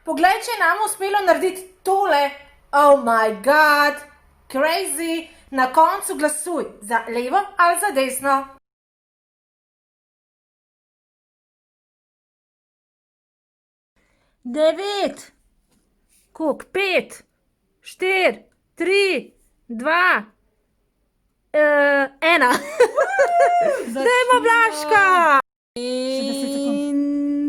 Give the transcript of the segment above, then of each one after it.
Poglej, če nam uspelo narediti tole. Oh my god, crazy. Na koncu glasuj za levo ali za desno. Devet. Koliko? 5, 4, 3, 2, 1. Dajmo Blaška. In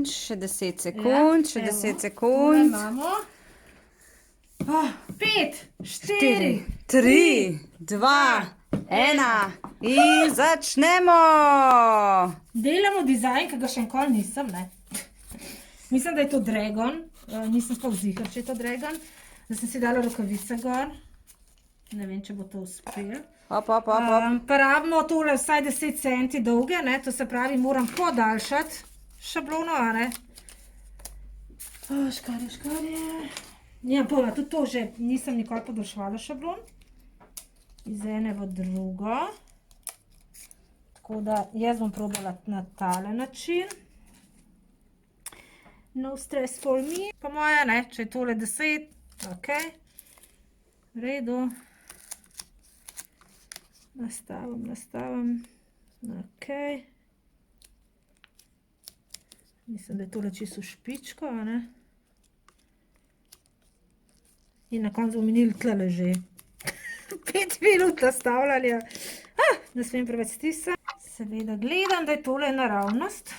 še 10 sekund, še 10 sekund. Imamo 5, 4, 3, 2, 1 in začnemo. Delamo dizajn, ki ga še nikoli nisem, ne. Mislim, da je to dragon. Nisem sploh ziher, če je to dragon. Da sem si dala rokavice gor. Ne vem, če bo to uspel. Hop, hop, hop, hop. Pa rabimo tole vsaj 10 centi dolge, ne. To se pravi, moram podaljšati šablono, a ne. Škarje, škarje. Ja, pojma, tudi to že nisem nikoli podaljševala šablon. Iz ene v drugo. Tako da jaz bom probala na tale način. No stress for me. Pa moja, ne, če je tole 10, ok. V redu. Nastavim, ok. Mislim, da je tole čisto špičko, a ne. In na koncu bomo minili tlele že 5 minut nastavljanja. Ne smem preveč stisati. Seveda gledam, da je tole naravnost.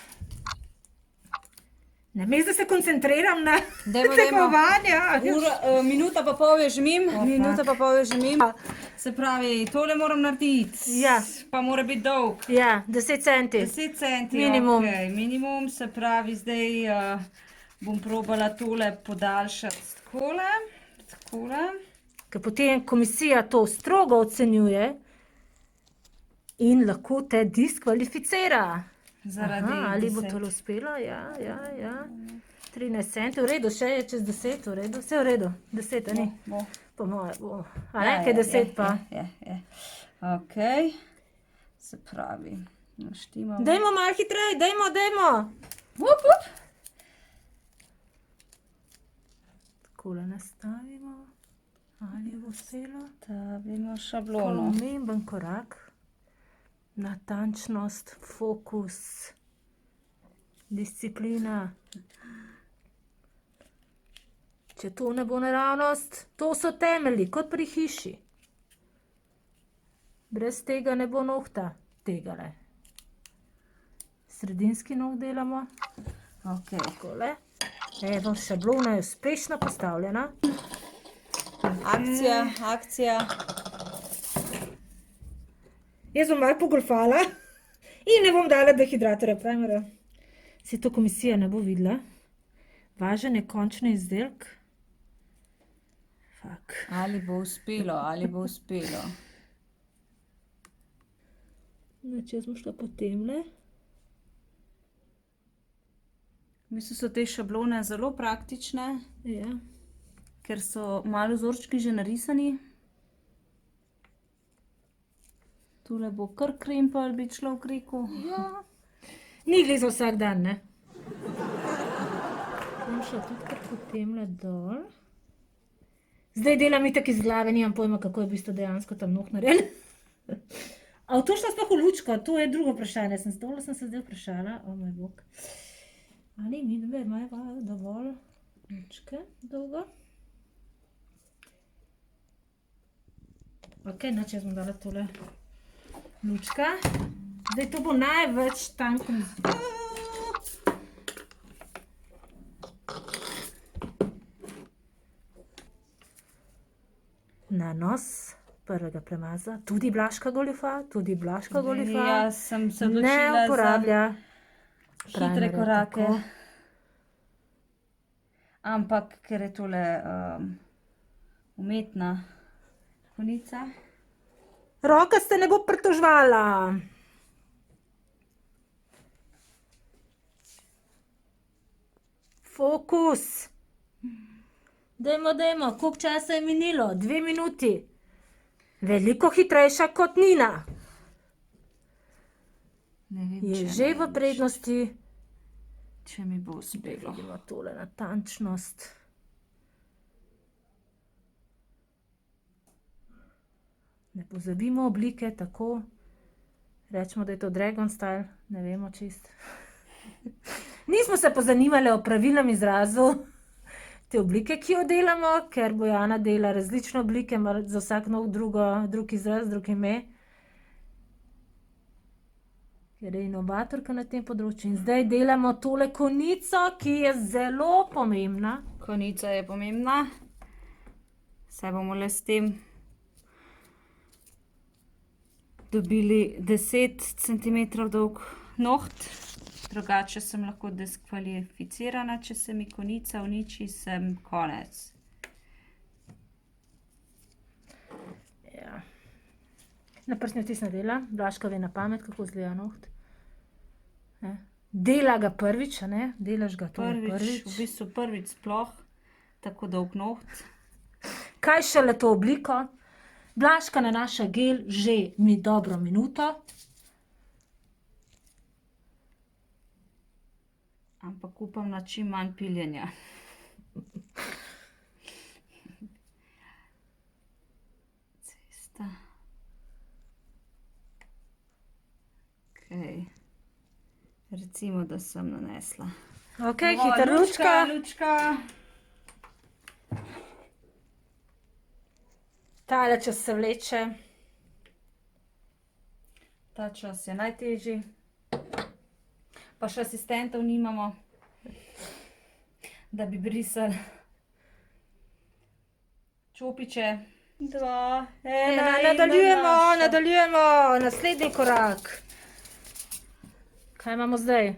Namesto da se koncentriram na tekmovanja. Minuta pa pol je žmim. Minuta pa pol je žmim. Se pravi, tole moram narediti. Ja. Pa mora biti dolg. Ja, 10 centi. 10 centi, Minimum. ok. Minimum, se pravi, zdaj bom probala tole podaljšati takole. Takole. Ker potem komisija to strogo ocenjuje in lahko te diskvalificira. Zaradi ali bo tole uspelo? Ja. 13 centi, v redu, še je čez 10, v redu. Vse v redu, 10, a ni? Bo. Po moje bo. A ne, kaj 10 pa? Je. Ok. Se pravi, naštimamo. Dajmo malo hitrej, dajmo. Up. Takole nastavimo. Ali bo uspelo? Stavimo šablono. Pomemben korak. Natančnost, fokus, disciplina. Če to ne bo naravnost, to so temelji, kot pri hiši. Brez tega ne bo nohta, tegale. Sredinski noh delamo. Ok. Takole. Evo, šablona je uspešno postavljena. Akcija. Jaz bom malo pogolfala in ne bom dala dehidratorja primera. Se to komisija ne bo videla. Važen je končni izdelek. Fak. Ali bo uspelo. Znači, jaz bom šla po temle. Mislim, so te šablone zelo praktične, Ja. ker so malo vzorčki že narisani. Tule bo kar krempelj, bi človek rekel. Ja. Ni glih za vsak dan, ne? Bom šla tudi kar po temle dol. Zdaj delam itak iz glave, nimam pojma, kako je v bistvu dejansko tam noh narejen. A v to šla sploh v lučko? To je drugo vprašanje. Tole sem se zdaj vprašala. O moj bog. Ali midve imajo dovolj lučke dolgo? Ok, noč jaz bom dala tole lučka. Zdaj to bo največ tanko. Na nos prvega premaza. Tudi Blaška goljufa. Jaz sem se Ne odločila uporablja. za hitre korake. Ampak, ker je tole umetna konica. Roka se ne bo pritožvala. Fokus. Dajmo. Koliko časa je minilo? 2 minuti. Veliko hitrejša kot Nina. Ne vem, Je že v prednosti. če mi bo uspelo. Vidimo tole natančnost. Ne pozabimo oblike, tako. Rečemo, da je to Dragon Style, ne vemo čist. Nismo se pozanimali o pravilnem izrazu te oblike, ki jo delamo, ker Bojana dela različne oblike, ima za vsak drug izraz, drug ime. Ker je inovatorka na tem področju. In zdaj delamo tole konico, ki je zelo pomembna. Konica je pomembna. Saj bomo le s tem dobili 10 cm dolg noht. Drugače sem lahko diskvalificirana, če se mi konica uniči, sem konec. Ja. Na prstni vtis ne dela, Blažka ve na pamet, kako izgleda noht. Dela ga prvič, a ne? Delaš ga prvič. V bistvu prvič sploh, tako dolg noht. Kaj šele to obliko? Blažka nanaša gel že dobro minuto. Ampak upam na čim manj piljenja. Cesta. Okej. Recimo, da sem nanesla. Okej, hitra lučka. Lučka. Tale čas se vleče. Ta čas je najtežji. Pa še asistentov nimamo, da bi brisali čopiče. 2, 1, Nadaljujemo. Naslednji korak. Kaj imamo zdaj?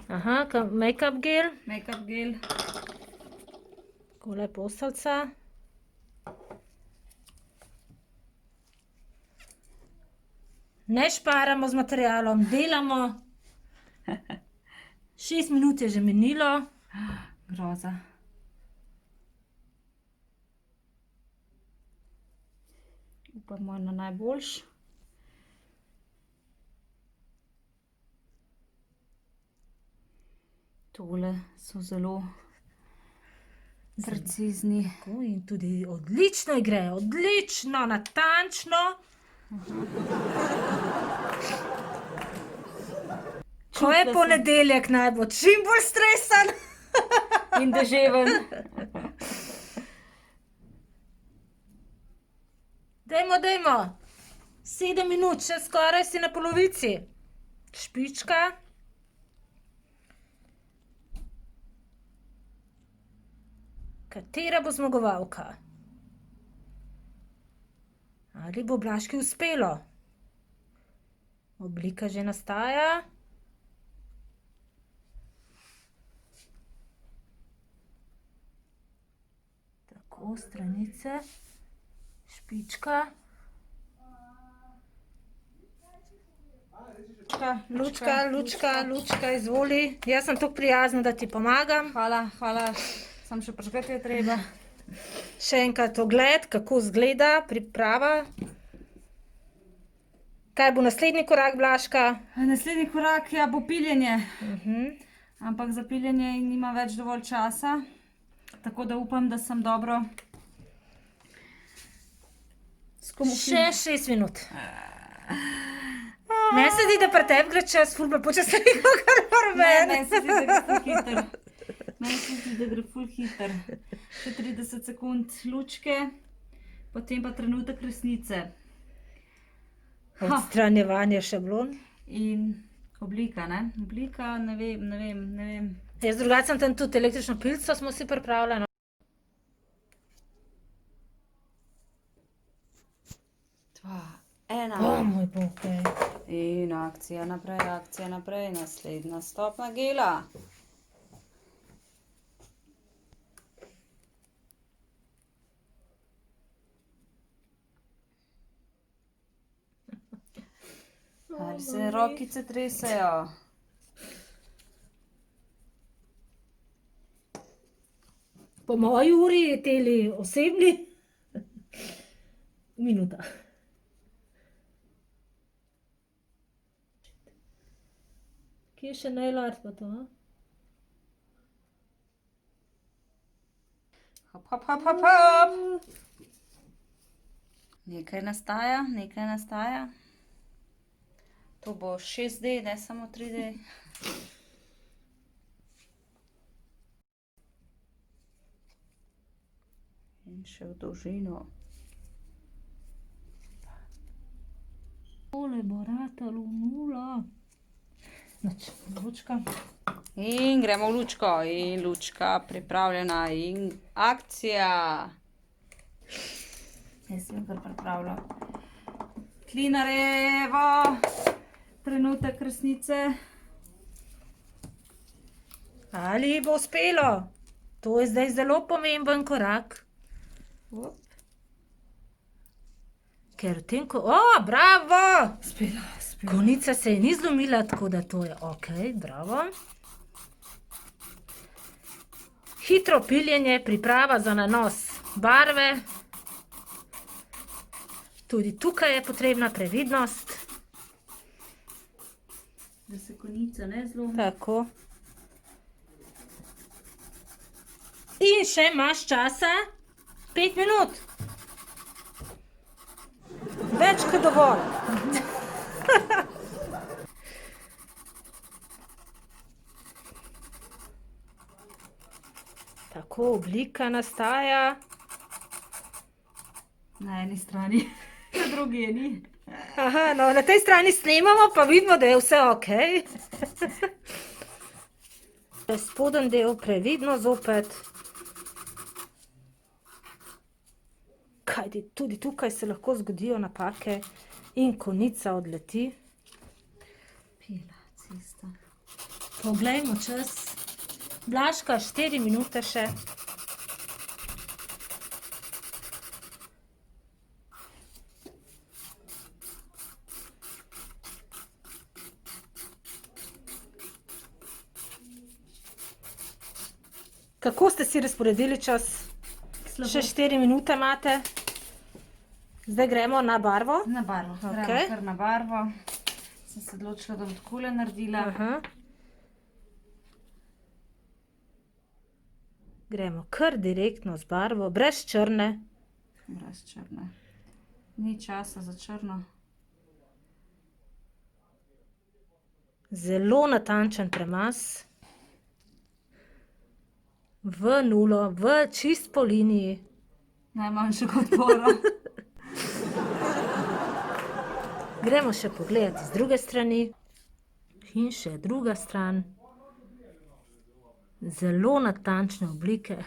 Aha, make-up gel. Make-up gel. Takole posteljca. Ne šparamo z materialom, delamo. 6 minut je že minilo. Groza. Upamo na najboljši. Tole so zelo precizni. Tako, in tudi odlično gre, odlično, natančno. Ko je ponedeljek, naj bo čim bolj stresen. In deževen. Dajmo. 7 minut, še skoraj si na polovici. Špička. Katera bo zmagovalka? Ali bo Blažki uspelo? Oblika že nastaja. Tako, stranice. Špička. Lučka, izvoli. Jaz sem tako prijazna, da ti pomagam. Hvala. Sam še prižgati je treba. Še enkrat ogled, kako izgleda priprava. Kaj bo naslednji korak, Blažka? Naslednji korak bo piljenje. Ampak za piljenje nima več dovolj časa. Tako da upam, da sem dobro Še 6 minut. Meni se zdi, da pri tebi gre čas ful bolj počasno, kakor meni. Meni se zdi, da gre ful hiter. Meni se zdi, da gre ful hiter. Še 30 sekund lučke, potem pa trenutek resnice. Odstranjevanje šablon. In oblika, ne? Oblika, ne vem. Jaz drugače sem tam tudi električno pilico smo si pripravljali. Moj bog, In akcija naprej, naslednja stopnja gela. Ali se rokice tresejo? Po moji uri je teli osebni minuta. Kje je še nail art pa to, a? Hop. Nekaj nastaja, nekaj nastaja. To bo 6D, ne samo 3D. In še v dolžino. Tole bo ratalo nula. Noč, lučka. In gremo v lučko. In lučka pripravljena. In akcija. Jaz sem kar pripravila. Klinarevo. Trenutek resnice. Ali bo uspelo? To je zdaj zelo pomemben korak. Op. Ker v tem, bravo! Spela. Konica se je ni zlomila, tako da to je ok, bravo. Hitro piljenje, priprava za nanos barve. Tudi tukaj je potrebna previdnost. Da se konica ne zlomi. Tako. In še imaš časa 5 minut. Več kot dovolj. Tako oblika nastaja. Na eni strani, na drugi je ni. Aha, no, na tej strani snemamo, pa vidimo, da je vse ok. Spoden del previdno zopet. Kajti tudi tukaj se lahko zgodijo napake in konica odleti. Pila cesta. Poglejmo čas. Blažka, 4 minute še. Kako ste si razporedili čas? Še 4 minute imate. Zdaj gremo na barvo. Na barvo. Okej. Gremo kar na barvo. Sem se odločila, da bom takole naredila. Aha. Gremo kar direktno z barvo, brez črne. Brez črne. Ni časa za črno. Zelo natančen premaz. V nulo, v čist po liniji. Najmanjšega odpora. Gremo še pogledati z druge strani. In še druga stran. Zelo natančne oblike.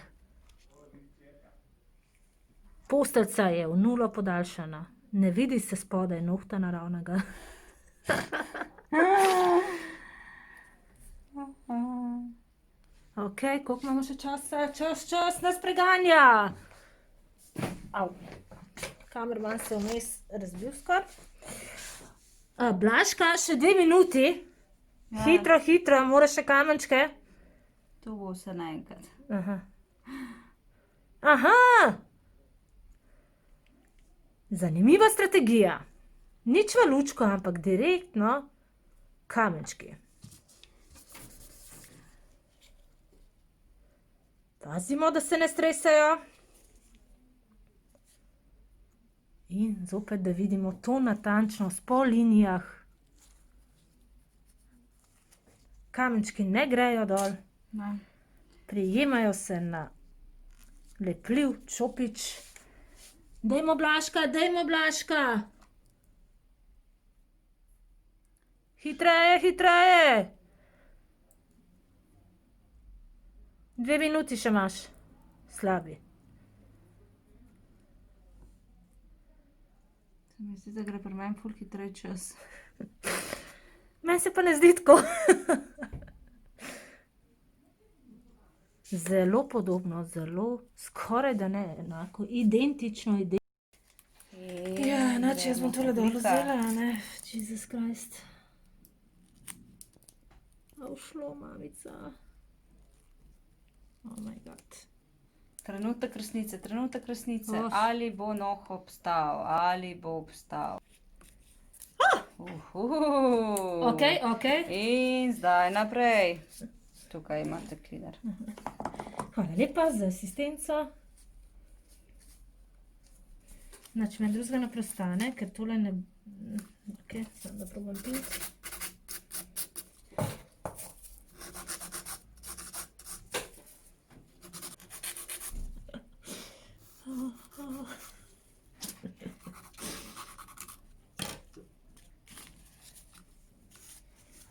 Posteljca je v nulo podaljšana. Ne vidi se spodaj nohta naravnega. Ok, koliko imamo še časa? Čas nas preganja. Au. Kamerman se je vmes razbil skoraj. Blažka, še 2 minuti. Ja. Hitro, hitro, moraš še kamenčke. To bo vse naenkrat. Aha. Aha! Zanimiva strategija. Nič v lučko, ampak direktno kamenčki. Pazimo, da se ne stresajo. In zopet, da vidimo to natančnost po linijah. Kamenčki ne grejo dol. Ne. Prijemajo se na lepljiv čopič. Dajmo Blažka, dajmo Blažka. Hitreje, hitreje. 2 minuti še imaš. Slabi. Se mi zdi, da gre pri meni ful hitrej čas. Meni se pa ne zdi tako. Zelo podobno, zelo skoraj da ne enako, identično. Ja, enače jaz bom tole dol vzela, a ne? Jesus Christ. A ušlo, mamica. Oh my god. Trenutek resnice, trenutek resnice. Oš. Ali bo noh obstal, ali bo obstal. Ok, ok. In zdaj naprej. Tukaj imate kliner. Hvala lepa za asistenco. Znači, me drugega ne prestane, ker tole ne... Ok, samo da probam piti.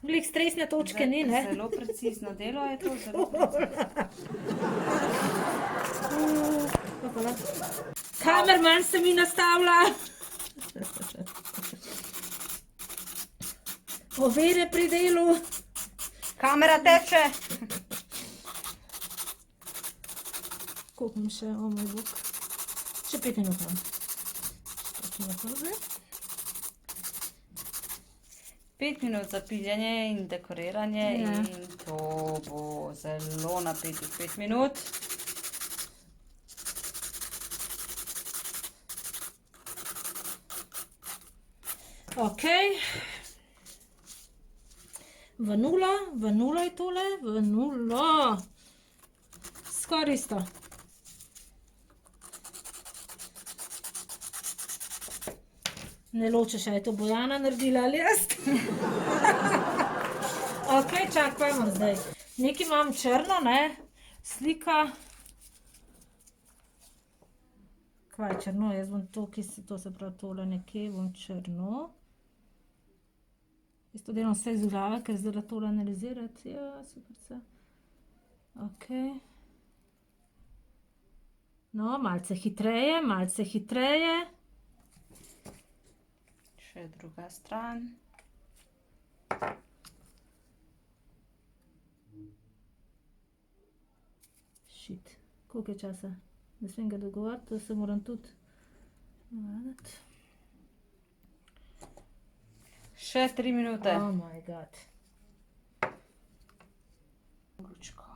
Glik stresne točke ni, ne? Zelo precizno delo je to, zelo precizno. Kamerman se mi nastavlja. Ovire pri delu. Kamera teče. Koliko imam še? O moj bog. Še 5 minut imam. 5 minut zdaj. 5 minut za piljenje in dekoriranje in to bo zelo napetih 5 minut. Ok. Vanula je tole, vanula. Skoraj isto. Ne ločeš, a je to Bojana naredila ali jaz? Ok, čak, kaj imam zdaj? Nekaj imam črno, ne? Slika. Kaj je črno? Jaz bom to, to se pravi tole nekje, bom črno. Jaz to delam vse iz glave, ker zdaj da tole analizirati. Ja, super se. Ok. No, malce hitreje, malce hitreje. Še druga stran. Shit. Koliko je časa? Ne smem ga dogovoriti, to se moram tudi navaditi. Še 3 minute. Oh my god. Lučko.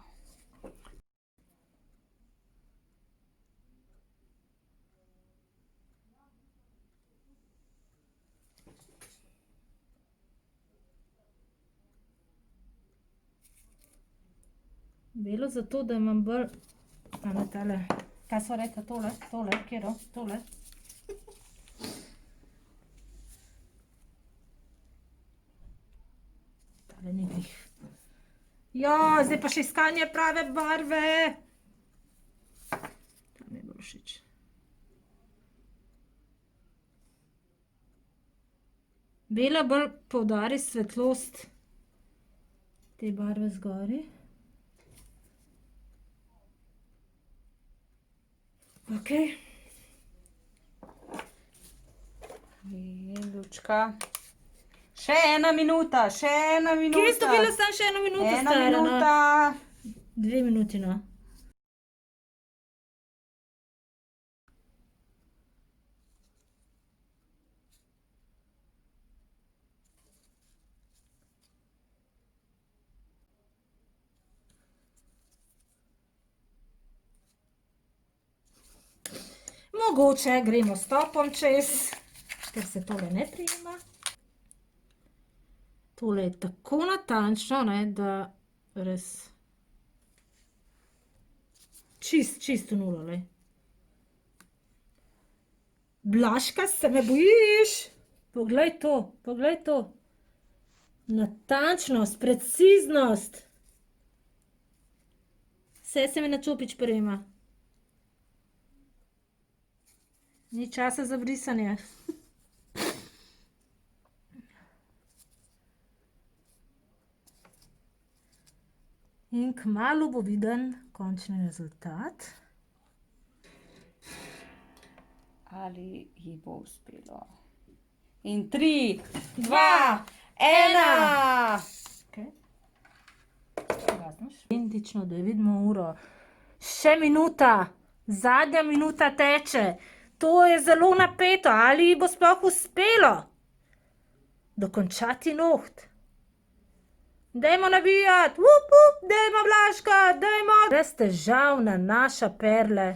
Belo zato, da imam bolj... Tale, tale. Kaj so rekla? Tole, tole, kjero, tole. Tale ni glih. Ja, zdaj pa še iskanje prave barve. Ta mi je bolj všeč. Bela bolj poudari svetlost te barve zgori. Ok. In lučka. Še 1 minuta, še 1 minuta. Kje ste bili samo še 1 minuto 1 stara, no? minuta. 2 minuti, no. Mogoče gremo s topom čez, ker se tole ne prijema. Tole je tako natančno, ne, da res čisto nulo, lej. Blažka, se me bojiš? Poglej to, poglej to. Natančnost, preciznost. Vse se mi na čopič prijema. Ni časa za brisanje. In kmalu bo viden končni rezultat. Ali ji bo uspelo? In 3, 2, 1. Okay. Identično, da vidimo uro. Še minuta, zadnja minuta teče. To je zelo napeto, ali ji bo sploh uspelo dokončati noht. Dajmo navijati, dajmo Blažka, dajmo. Brez težav nanaša perle.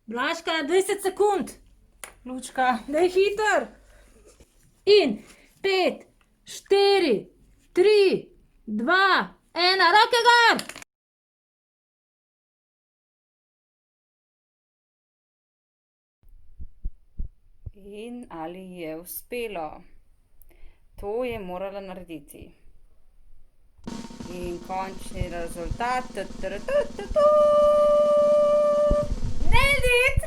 Blažka, 20 sekund. Lučka. Daj hiter. In 5, 4, 3, 2, 1, roke gor! In ali je uspelo? To je morala narediti. In končni rezultat. Nailed it!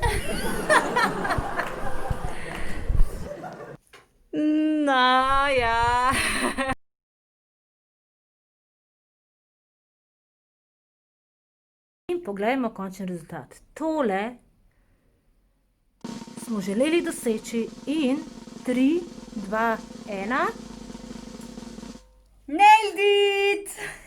No, ja. In poglejmo končni rezultat. Tole smo želeli doseči in 3, 2, 1. Nailed it!